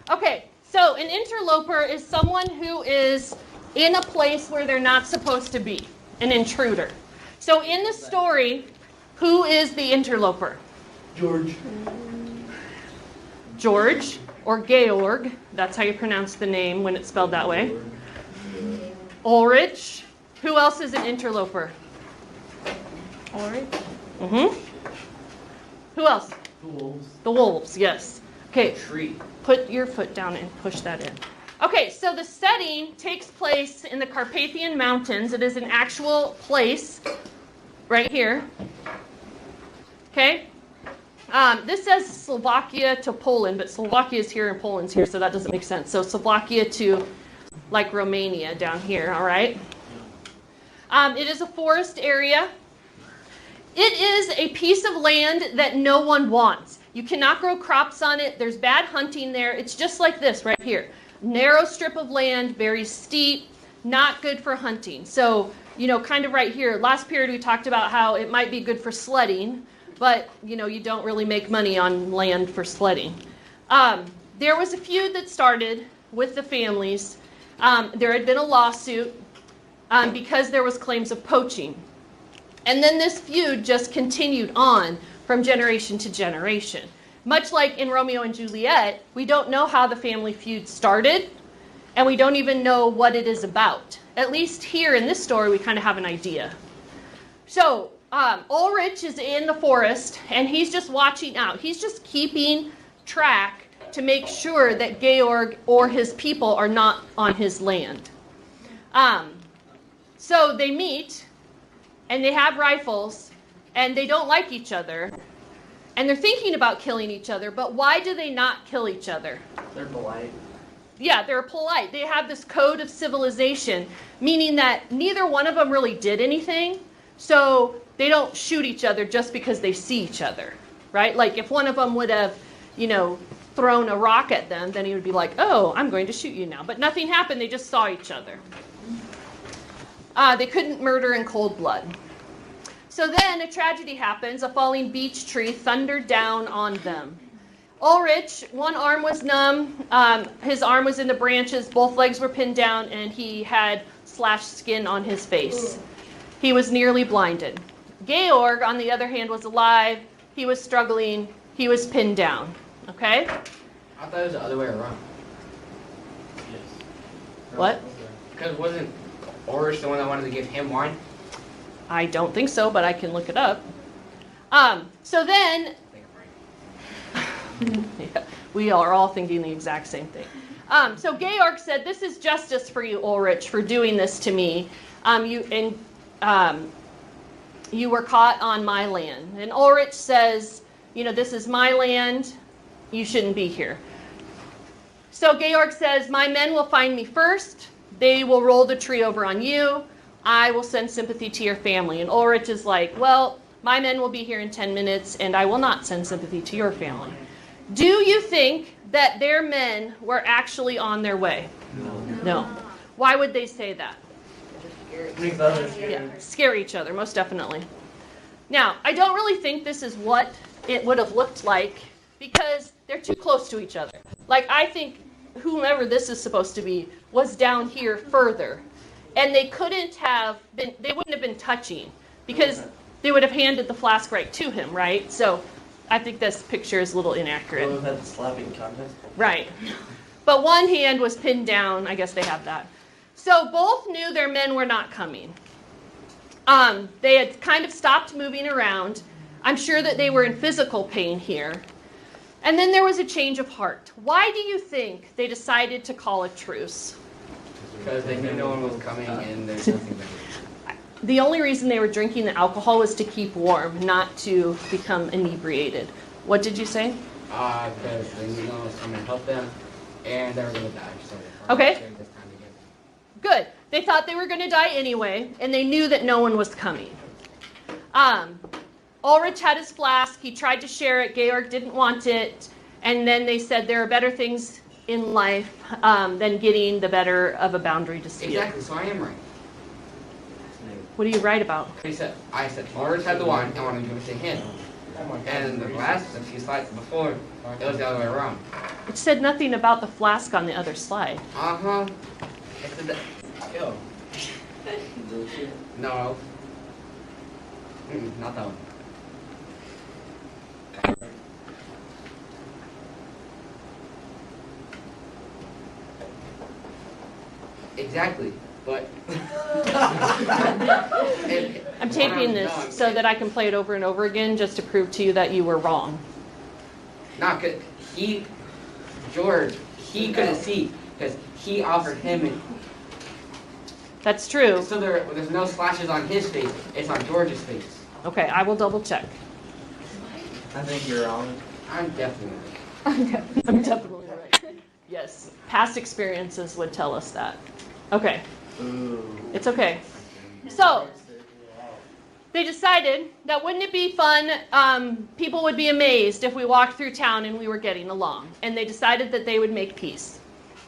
Okay, so an interloper is someone who is in a place where they're not supposed to be, an intruder. So in the story, who is the interloper? George. George, or Georg. That's how you pronounce the name when it's spelled that way. Ulrich. Who else is an interloper? Ulrich. Who else? The wolves. The wolves, yes. Okay, Tree. put your foot down and push that in. Okay, so the setting takes place in the Carpathian Mountains. It is an actual place right here. Okay? This says Slovakia to Poland, but Slovakia is here and Poland's here, so that doesn't make sense. So Slovakia to, like, Romania down here, all right? It is a forest area. It is a piece of land that no one wants. You cannot grow crops on it. There's bad hunting there. It's just like this right here. Narrow strip of land, very steep, not good for hunting. So, kind of right here, last period we talked about how it might be good for sledding, but, you don't really make money on land for sledding. There was a feud that started with the families. There had been a lawsuit because there was claims of poaching. And then this feud just continued on from generation to generation. Much like in Romeo and Juliet, we don't know how the family feud started, and we don't even know what it is about. At least here in this story, we kind of have an idea. So, Ulrich is in the forest, and he's just watching out. He's just keeping track to make sure that Georg or his people are not on his land. So they meet, and they have rifles, and they don't like each other. And they're thinking about killing each other, but why do they not kill each other? They're polite. Yeah, they're polite. They have this code of civilization, meaning that neither one of them really did anything, so they don't shoot each other just because they see each other, right? Like if one of them would have, thrown a rock at them, then he would be like, oh, I'm going to shoot you now. But nothing happened. They just saw each other. They couldn't murder in cold blood. So then a tragedy happens. A falling beech tree thundered down on them. Ulrich, one arm was numb. His arm was in the branches. Both legs were pinned down, and he had slashed skin on his face. He was nearly blinded. Georg, on the other hand, was alive. He was struggling. He was pinned down. Okay? I thought it was the other way around. Yes. What? Because wasn't Ulrich the one that wanted to give him wine? I don't think so, but I can look it up. So then, I think I'm right. yeah, we are all thinking the exact same thing. So Georg said, this is justice for you, Ulrich, for doing this to me. You were caught on my land. And Ulrich says, this is my land. You shouldn't be here. So Georg says, my men will find me first. They will roll the tree over on you. I will send sympathy to your family. And Ulrich is like, well, my men will be here in 10 minutes, and I will not send sympathy to your family. Do you think that their men were actually on their way? No. Why would they say that? Yeah, scare each other, most definitely. Now, I don't really think this is what it would have looked like because they're too close to each other. Like, I think whomever this is supposed to be was down here further. And they wouldn't have been touching because they would have handed the flask right to him, right? So I think this picture is a little inaccurate. We've had the slapping contest. Right. But one hand was pinned down. I guess they have that. So both knew their men were not coming. They had kind of stopped moving around. I'm sure that they were in physical pain here. And then there was a change of heart. Why do you think they decided to call a truce? Because they knew no one was coming and there's nothing better. The only reason they were drinking the alcohol was to keep warm, not to become inebriated. What did you say? Because they knew no one was coming to help them and they were going to die. So Okay. this time to get Good. They thought they were going to die anyway, and they knew that no one was coming. Ulrich had his flask. He tried to share it. Georg didn't want it. And then they said there are better things in life than getting the better of a boundary dispute. Exactly, so I am right. What do you write about? I said Ulrich had the wine, I want to give it to him. And the last, a few slides before, it was the other way around. It said nothing about the flask on the other slide. Uh-huh. Yo. No. Not that one. Exactly, but I'm taping this so that I can play it over and over again just to prove to you that you were wrong. Not cause George, he couldn't see because he offered him it. That's true. So there's no splashes on his face. It's on George's face. Okay, I will double check. I think you're wrong. I'm definitely. I'm definitely right. Yes, past experiences would tell us that. Okay, Ooh. it's okay. So, they decided that wouldn't it be fun, people would be amazed if we walked through town and we were getting along. And they decided that they would make peace.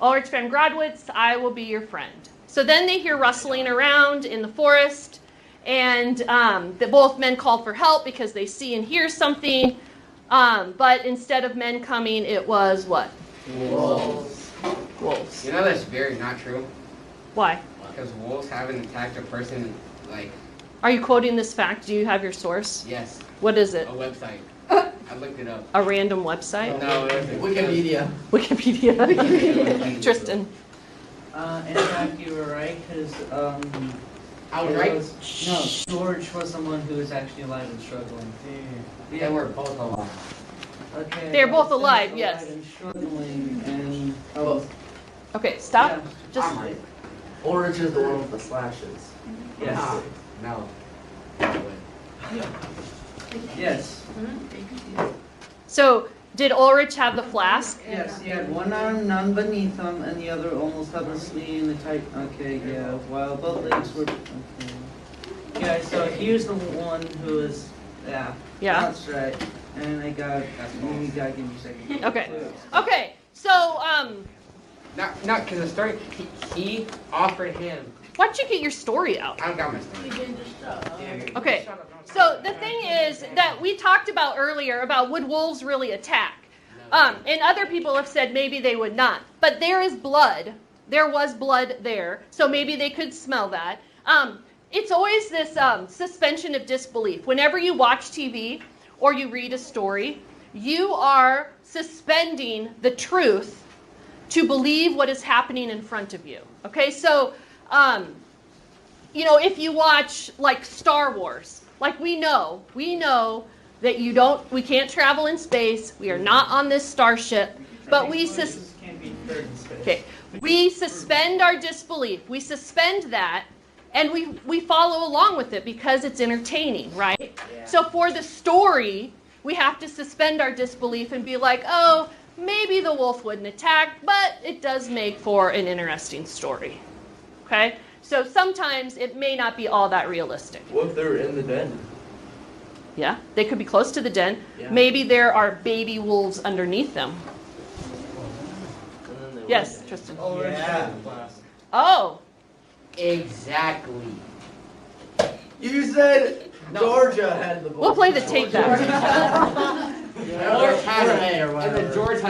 Ulrich van Gradwitz, I will be your friend. So then they hear rustling around in the forest, and both men call for help because they see and hear something. But instead of men coming, it was what? Wolves. Wolves. You know that's very not true. Why? Because wolves haven't attacked a person like. Are you quoting this fact? Do you have your source? Yes. What is it? A website. I looked it up. A random website? No, it wasn't. Wikipedia. Wikipedia. Tristan. In fact, you were right, because, I was right. no, George was the one who was actually alive and struggling. Yeah, we're both alive. Okay. They're both both alive, yes. And struggling, and, Okay, stop. yeah, Just I'm right. Orange is the one with the slashes. yes, No. yes, so did Ulrich have the flask? yes, he had one arm, none beneath him, and the other almost helplessly in the tight, okay, yeah, while both legs were, okay. Yeah, so he was the one who was, yeah. Yeah. That's right, and I got, you gotta give me a second. Okay. Okay. So Not because the story. He offered him. why don't you get your story out? I don't got my story. Okay. So the thing is that we talked about earlier about would wolves really attack? And other people have said maybe they would not. But there is blood. There was blood there. So maybe they could smell that. It's always this suspension of disbelief. Whenever you watch TV or you read a story, you are suspending the truth to believe what is happening in front of you. Okay, so, if you watch like Star Wars, like we know that we can't travel in space. We are not on this starship, but we Can't be third in space. Okay, we suspend our disbelief. We suspend that, and we follow along with it because it's entertaining, right? Yeah. So for the story, we have to suspend our disbelief and be like, oh, maybe the wolf wouldn't attack, but it does make for an interesting story. Okay? So sometimes it may not be all that realistic. What if they're in the den? Yeah, they could be close to the den. Yeah. Maybe there are baby wolves underneath them. And then they Yes, would- Tristan. Yeah. Oh, Exactly. You said No. Georgia had the we'll play the tape back. George had it, and then George had